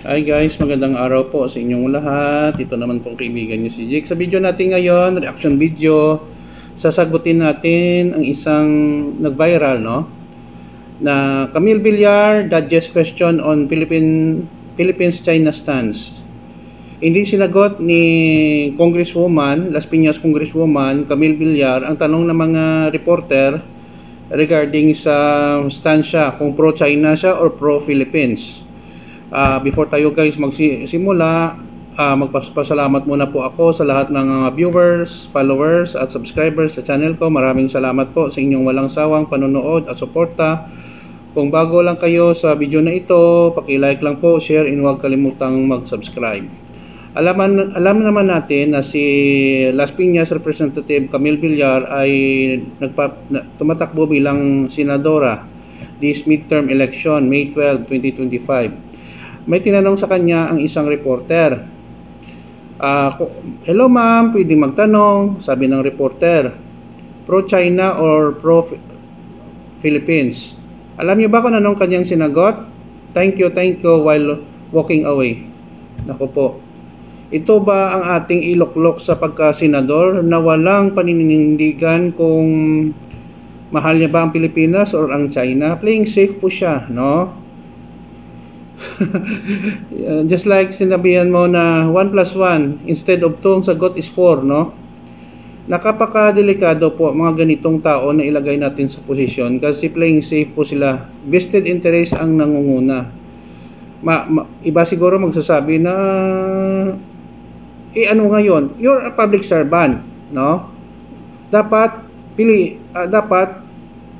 Hi guys, magandang araw po sa inyong lahat. Ito naman pong kaibigan nyo si Jake. Sa video natin ngayon, reaction video, sasagutin natin ang isang nag-viral, no? Na Camille Villar dodges question on Philippines-China stance. Hindi sinagot ni Congresswoman, Las Piñas Congresswoman Camille Villar ang tanong ng mga reporter regarding sa stance siya, kung pro-China siya or pro-Philippines. Before tayo guys magsimula, magpasalamat muna po ako sa lahat ng viewers, followers at subscribers sa channel ko. Maraming salamat po sa inyong walang sawang panonood at suporta. Kung bago lang kayo sa video na ito, paki-like lang po, share, and huwag kalimutang mag-subscribe. Alam naman natin na si Las Piñas Representative Camille Villar ay tumatakbo bilang senadora this midterm election May 12, 2025. May tinanong sa kanya ang isang reporter. Hello ma'am, pwedeng magtanong, sabi ng reporter. Pro-China or pro-Philippines? Alam niyo ba kung anong kanyang sinagot? Thank you while walking away. Naku po. Ito ba ang ating iloklok sa pagka-senador na walang paninindigan kung mahal niya ba ang Pilipinas or ang China? Playing safe po siya, no? Just like sinabihan mo na 1 plus 1 instead of 2, ang sagot is 4, no? Nakapaka-delikado po mga ganitong tao na ilagay natin sa posisyon kasi playing safe po sila. Vested interest ang nangunguna. Iba siguro magsasabi na ano ngayon? You're a public servant, no? Dapat dapat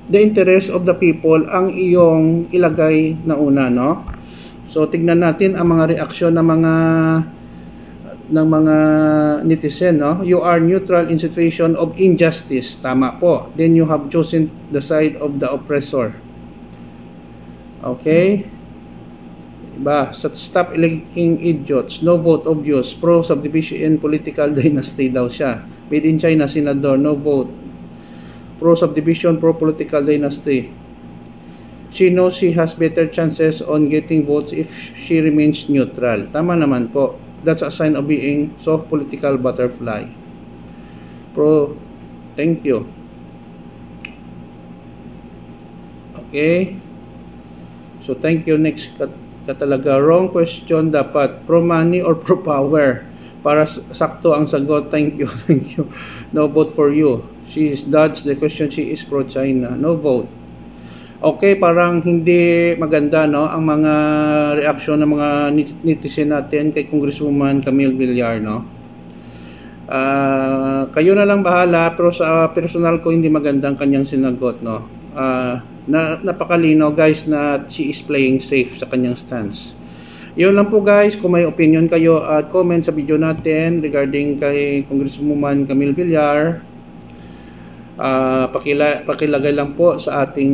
the interest of the people ang iyong ilagay na una, no? So tignan natin ang mga reaksyon ng mga netizen, no? You are neutral in situation of injustice. Tama po. Then you have chosen the side of the oppressor. Okay? Diba? Stop electing idiots. No vote obvious. Pro subdivision political dynasty daw siya. Made in China senador. No vote. Pro subdivision, pro political dynasty. She knows she has better chances on getting votes if she remains neutral. Tama naman po. That's a sign of being soft political butterfly. Thank you. Okay. So thank you. Next katalaga. Wrong question dapat. Pro money or pro power? Para sakto ang sagot. Thank you. No vote for you. She is dodged the question. She is pro China. No vote. Okay, parang hindi maganda, no, ang mga reaksyon ng mga netizen natin kay Congresswoman Camille Villar, no. Kayo na lang bahala, pero sa personal ko hindi magandang kanyang sinagot, no. Napakalino guys na she is playing safe sa kanyang stance. Yun lang po guys, kung may opinion kayo at comment sa video natin regarding kay Congresswoman Camille Villar. Pakilagay lang po sa ating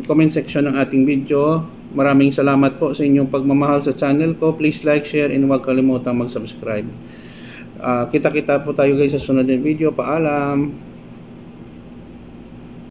comment section ng ating video. Maraming salamat po sa inyong pagmamahal sa channel ko. Please like, share, and huwag kalimutang mag-subscribe. Kita-kita po tayo guys sa sunod na video. Paalam!